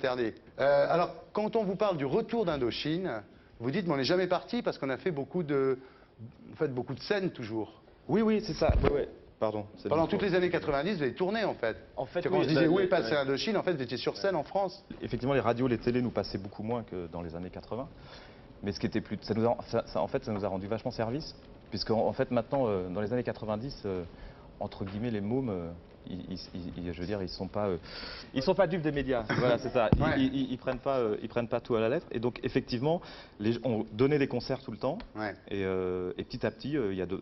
Interdit. Alors, quand on vous parle du retour d'Indochine, vous dites, mais on n'est jamais parti parce qu'on a fait beaucoup de scènes toujours. Oui, oui, c'est ça. Oui, oui. Pardon. Pendant toutes les années 90, vous avez tourné en fait. Quand on se disait où est passé Indochine, en fait, vous étiez sur scène en France. Effectivement, les radios, les télés nous passaient beaucoup moins que dans les années 80. Mais ce qui était plus, ça nous a rendu vachement service, puisque en fait maintenant, dans les années 90, entre guillemets, les mômes, je veux dire, ils sont pas dupes des médias. Voilà, c'est ça. Ouais. Ils prennent pas tout à la lettre. Et donc effectivement, on donnait des concerts tout le temps. Ouais. Et petit à petit, il y a de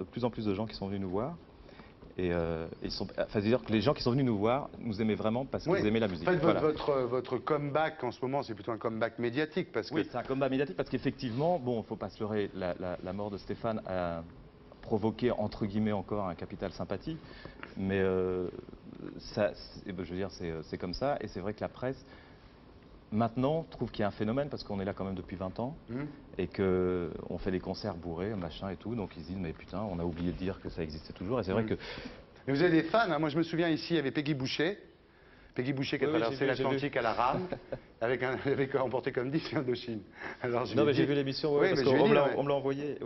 plus en plus de gens qui sont venus nous voir. Et c'est-à-dire que les gens qui sont venus nous voir nous aimaient vraiment parce qu'ils aimaient la musique. En fait, voilà. votre comeback en ce moment, c'est plutôt un comeback médiatique. Parce que... Oui, c'est un comeback médiatique parce qu'effectivement, bon, il ne faut pas se leurrer, la mort de Stéphane a provoqué, entre guillemets, encore un capital sympathie. Mais je veux dire, c'est comme ça. Et c'est vrai que la presse, maintenant, trouve qu'il y a un phénomène parce qu'on est là quand même depuis 20 ans et qu'on fait des concerts bourrés, machin et tout. Donc ils se disent, mais putain, on a oublié de dire que ça existait toujours. Et c'est vrai que... Mais vous avez des fans, hein. Moi je me souviens ici, il y avait Peggy Boucher. Peggy Boucher qui a traversé l'Atlantique à la rame, avec remporté comme 10 Indochine. Alors, non, mais j'ai vu l'émission, parce qu'on me l'a envoyé.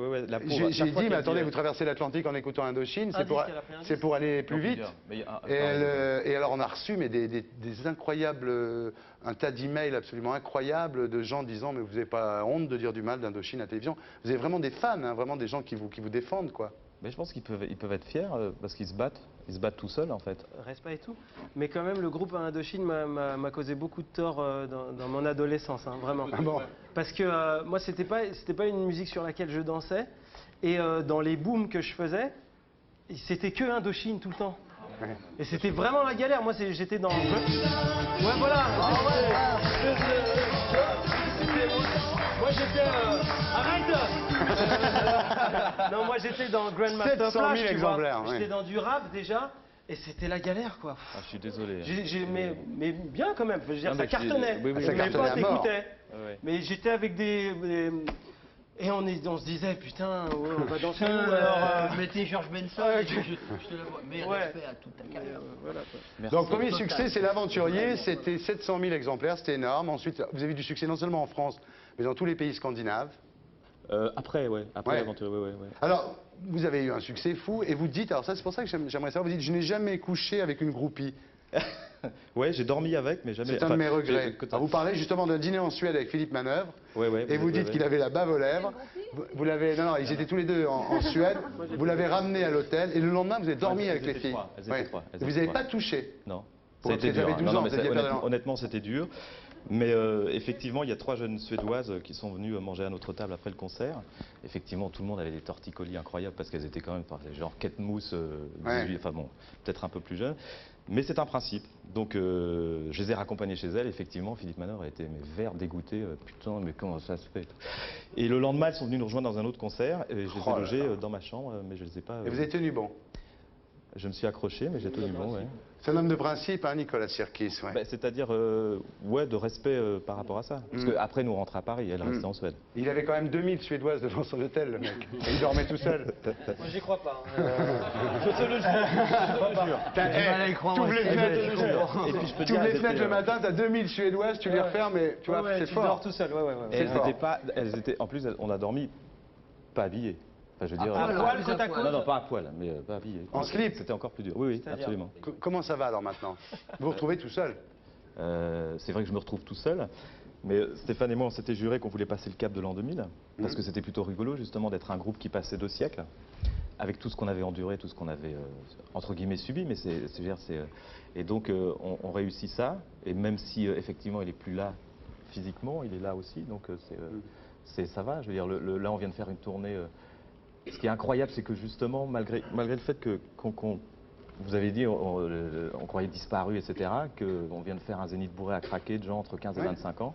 J'ai dit, mais attendez, vous traversez l'Atlantique en écoutant Indochine, c'est pour aller plus vite. Et alors on a reçu des incroyables, un tas d'emails absolument incroyables de gens disant, mais vous n'avez pas honte de dire du mal d'Indochine à la télévision. Vous avez vraiment des fans, hein, vraiment des gens qui vous défendent, quoi. Mais je pense qu'ils peuvent être fiers parce qu'ils se battent tout seuls en fait. Respect et tout. Mais quand même, le groupe Indochine m'a causé beaucoup de tort dans mon adolescence, hein, vraiment. Ah bon. Parce que moi, c'était pas une musique sur laquelle je dansais. Et dans les booms que je faisais, c'était que Indochine tout le temps. Ouais. Et c'était vraiment la galère. Moi, j'étais dans... Ouais, voilà. Moi, j'étais... Arrête. Non, moi j'étais dans Grandmaster 700 000 Flash, exemplaires. J'étais dans du rap déjà, et c'était la galère quoi. Ah, je suis désolé. Mais bien quand même, je veux dire, ça cartonnait. Oui, ça Mes cartonnait potes à mort. écoutaient. Ouais. Mais j'étais avec et on se disait, putain, ouais, on va danser où alors mettez George Benson, je te la vois. Mais respect à toute ta carrière. Voilà, quoi. Merci. Donc premier succès, c'est l'Aventurier, c'était 700 000 exemplaires, c'était énorme. Ensuite, vous avez eu du succès non seulement en France, mais dans tous les pays scandinaves. Après l'aventure, ouais. Alors, vous avez eu un succès fou, et vous dites, alors ça c'est pour ça que j'aimerais savoir, vous dites, je n'ai jamais couché avec une groupie. Ouais, j'ai dormi avec, mais jamais... C'est un de mes regrets. Alors, vous parlez justement d'un dîner en Suède avec Philippe Manœuvre, et vous dites qu'il avait la bave aux lèvres. Vous l'avez, non, ils étaient tous les deux en Suède, vous l'avez ramené à l'hôtel, et le lendemain vous avez dormi avec les filles. Vous n'avez pas touché. Non. Ça a été dur. Honnêtement, c'était dur. Mais effectivement, il y a 3 jeunes Suédoises qui sont venues manger à notre table après le concert. Effectivement, tout le monde avait des torticolis incroyables parce qu'elles étaient quand même genre Kate Moss, 18, enfin bon, peut-être un peu plus jeunes. Mais c'est un principe. Donc je les ai raccompagnées chez elles. Effectivement, Philippe Manœuvre a été vert, dégoûté. Putain, mais comment ça se fait? Et le lendemain, elles sont venues nous rejoindre dans un autre concert. Et je les ai logées dans ma chambre, mais je les ai pas... Et vous avez tenu bon. Je me suis accroché, mais j'ai tenu bon, ouais. C'est un homme de principe, hein, Nicolas Sirkis, ouais. Bah, c'est-à-dire, ouais, de respect par rapport à ça. Parce qu'après, nous rentrons à Paris, elle restait en Suède. Il avait quand même 2000 Suédoises devant son hôtel, le mec. Et il dormait tout seul. Moi j'y crois pas. Je te le jure. T'ouvres les fenêtres, Et puis je peux tu ouvres dire, les fenêtres le matin, t'as 2000 Suédoises, tu les refermes, mais tu vois, c'est tu fort. dors tout seul, elles étaient, en plus, on a dormi pas habillées. Enfin, je veux dire, à poil, côte à côte. Non, pas à poil, mais pas habillées. En slip. C'était encore plus dur. Oui, absolument. Comment ça va alors maintenant? Vous vous retrouvez tout seul? C'est vrai que je me retrouve tout seul. Mais Stéphane et moi, on s'était juré qu'on voulait passer le cap de l'an 2000, parce que c'était plutôt rigolo, justement, d'être un groupe qui passait 2 siècles, avec tout ce qu'on avait enduré, tout ce qu'on avait, entre guillemets, subi, mais et donc, on réussit ça, et même si, effectivement, il n'est plus là physiquement, il est là aussi, donc ça va, je veux dire, là, on vient de faire une tournée... Ce qui est incroyable, c'est que justement, malgré le fait vous avez dit, on croyait disparu, etc., qu'on vient de faire un zénith bourré à craquer de gens entre 15 et 25 ans.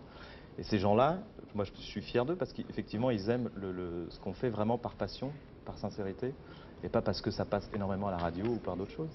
Et ces gens-là, moi je suis fier d'eux parce qu'effectivement, ils aiment ce qu'on fait vraiment par passion, par sincérité, et pas parce que ça passe énormément à la radio ou par d'autres choses.